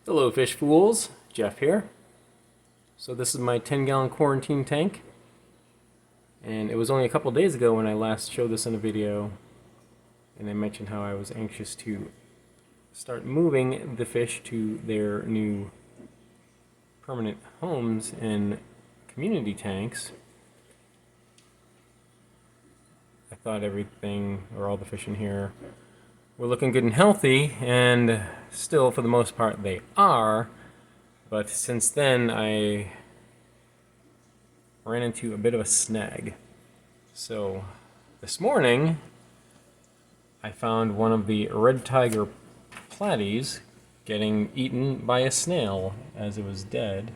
Hello fish fools, Jeff here. So this is my 10-gallon quarantine tank, and it was only a couple days ago when I last showed this in a video, and I mentioned how I was anxious to start moving the fish to their new permanent homes in community tanks. I thought everything, or all the fish in here, were looking good and healthy, and still for the most part they are, but since then I ran into a bit of a snag. So this morning I found one of the red tiger platies getting eaten by a snail as it was dead.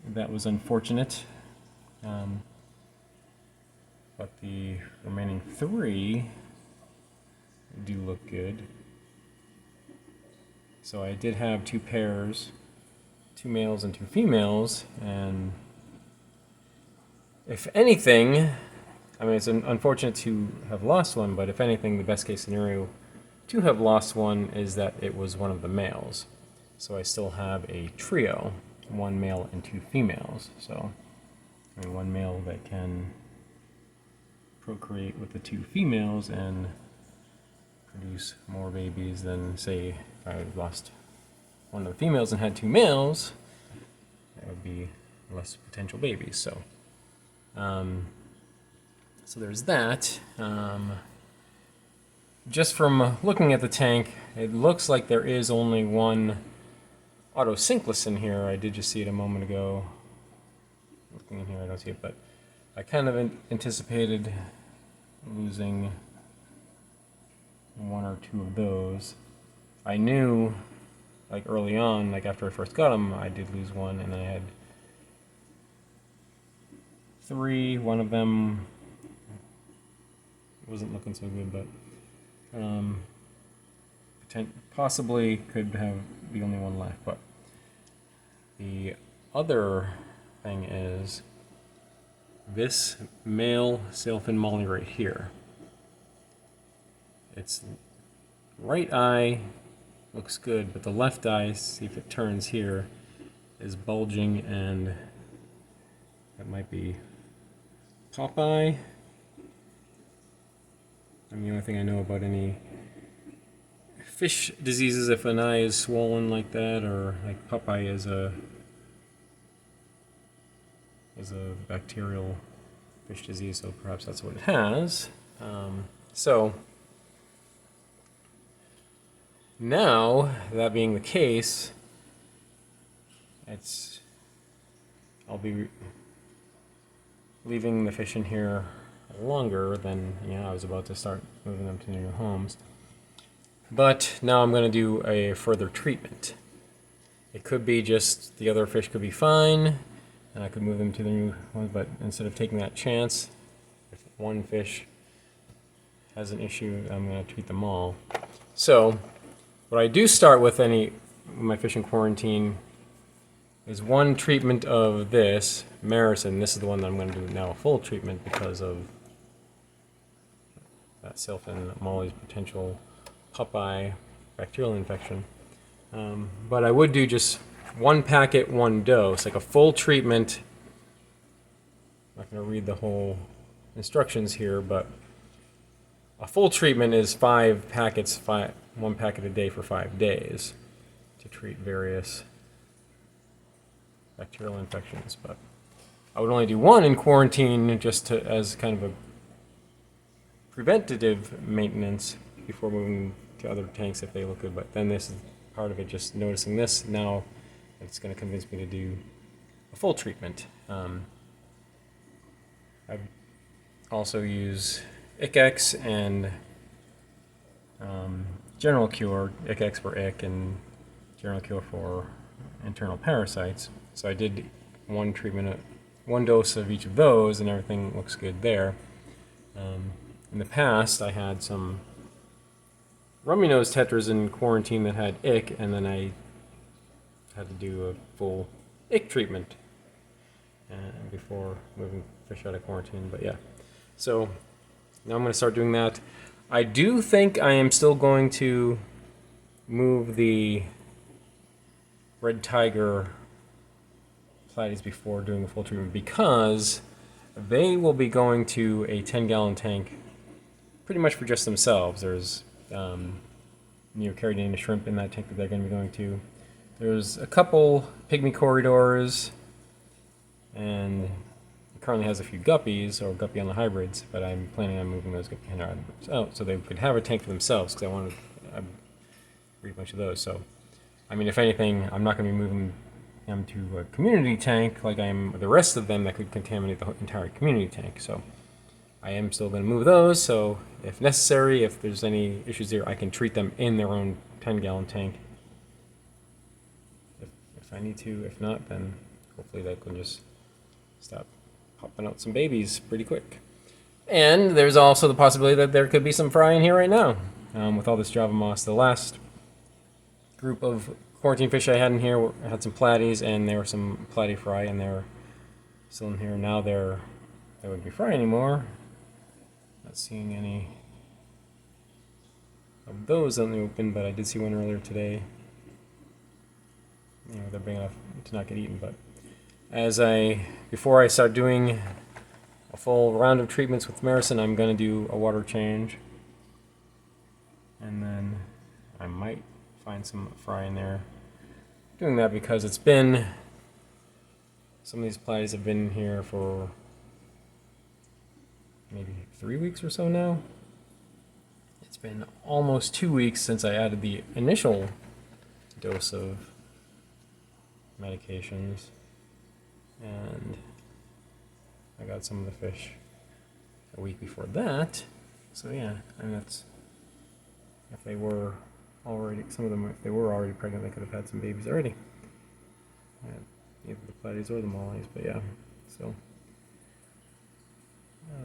That was unfortunate. But the remaining three do look good. So I did have two pairs, two males and two females, and if anything, I mean, it's unfortunate to have lost one, but if anything, the best case scenario to have lost one is that it was one of the males. So I still have a trio, one male and two females. So I mean, one male that can procreate with the two females and produce more babies than, say, if I lost one of the females and had two males, that would be less potential babies. So there's that. Just from looking at the tank, it looks like there is only one autosinkless in here. I did just see it a moment ago. Looking in here, I don't see it, but I kind of anticipated losing one or two of those. I knew, like early on, like after I first got them, I did lose one, and then I had three. One of them wasn't looking so good, but possibly could have the only one left. But the other thing is this male Sailfin molly right here. Its right eye looks good, but the left eye, see if it turns here, is bulging, and that might be Popeye. I mean, the only thing I know about any fish diseases, if an eye is swollen like that, or like Popeye is a bacterial fish disease, so perhaps that's what it has. So now, that being the case, I'll be leaving the fish in here longer than I was about to start moving them to new homes. But now I'm going to do a further treatment. It could be just the other fish could be fine, and I could move them to the new ones, but instead of taking that chance, if one fish has an issue, I'm going to treat them all. So what I do start with my fish in quarantine is one treatment of this Maracyn. This is the one that I'm going to do now, a full treatment, because of that Sailfin molly's potential Popeye bacterial infection. But I would do just one packet, one dose, like a full treatment. I'm not going to read the whole instructions here, but a full treatment is 5 packets, one packet a day for 5 days to treat various bacterial infections. But I would only do one in quarantine just as kind of a preventative maintenance before moving to other tanks if they look good. But then this is part of it, just noticing this. Now it's going to convince me to do a full treatment. I also use ICX and General Cure, ICX for ick and General Cure for internal parasites. So I did one treatment, one dose of each of those, and everything looks good there. In the past, I had some rummy nose tetras in quarantine that had ick, and then I had to do a full ick treatment before moving fish out of quarantine. But yeah, so now I'm going to start doing that. I do think I am still going to move the red tiger platies before doing the full treatment, because they will be going to a 10-gallon tank pretty much for just themselves. There's Neocaridina shrimp in that tank that they're going to be going to. There's a couple pygmy corridors, and it currently has a few guppies, or guppy on the hybrids, but I'm planning on moving those guppy hybrids out so they could have a tank for themselves, because I wanted to breed a bunch of those. So, I mean, if anything, I'm not going to be moving them to a community tank like I am the rest of them that could contaminate the entire community tank. So I am still going to move those, so if necessary, if there's any issues there, I can treat them in their own 10-gallon tank if I need to. If not, then hopefully they can just stop popping out some babies pretty quick. And there's also the possibility that there could be some fry in here right now with all this Java moss. The last group of quarantine fish I had in here had some platies, and there were some platy fry, and they're still in here. Now they wouldn't be fry anymore. Not seeing any of those in the open, but I did see one earlier today. You know, they're big enough to not get eaten. But before I start doing a full round of treatments with Maracyn, I'm going to do a water change, and then I might find some fry in there. Doing that because it's been, some of these platies have been here for maybe 3 weeks or so now. It's been almost 2 weeks since I added the initial dose of medications, and I got some of the fish a week before that. So yeah, and that's, if they were already, some of them, if they were already pregnant, they could have had some babies already. Either the platies or the mollies, but yeah, so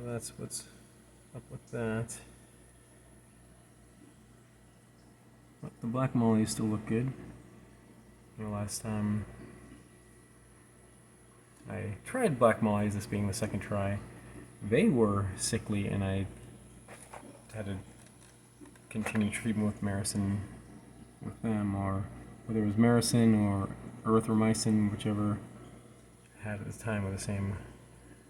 that's what's up with that. But the black mollies still look good. You know, last time I tried black mollies, this being the second try, they were sickly, and I had to continue treatment with Maracyn with them, or whether it was Maracyn or erythromycin, whichever I had at the time, with the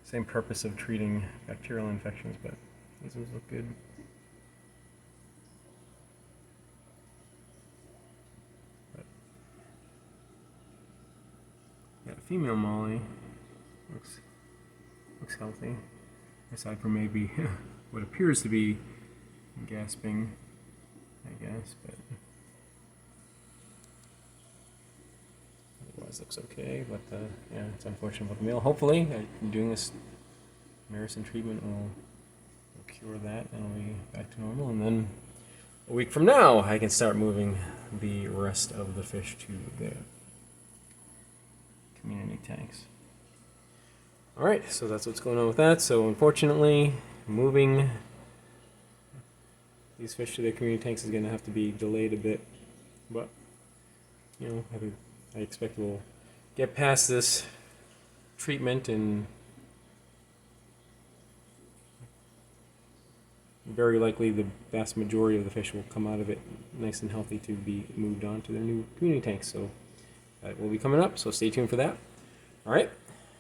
same purpose of treating bacterial infections. But these ones look good. But yeah, female molly looks healthy, aside from maybe what appears to be gasping, I guess, but otherwise looks okay. But yeah, it's unfortunate about the male. Hopefully, doing this Maracyn treatment will cure that, and I'll be back to normal. And then a week from now, I can start moving the rest of the fish to the community tanks. All right, so that's what's going on with that. So unfortunately, moving these fish to their community tanks is going to have to be delayed a bit, but you know, I expect we'll get past this treatment, and very likely the vast majority of the fish will come out of it nice and healthy to be moved on to their new community tanks. So that will be coming up, so stay tuned for that. All right,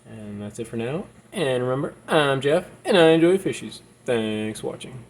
and that's it for now. And remember, I'm Jeff, and I enjoy fishies. Thanks for watching.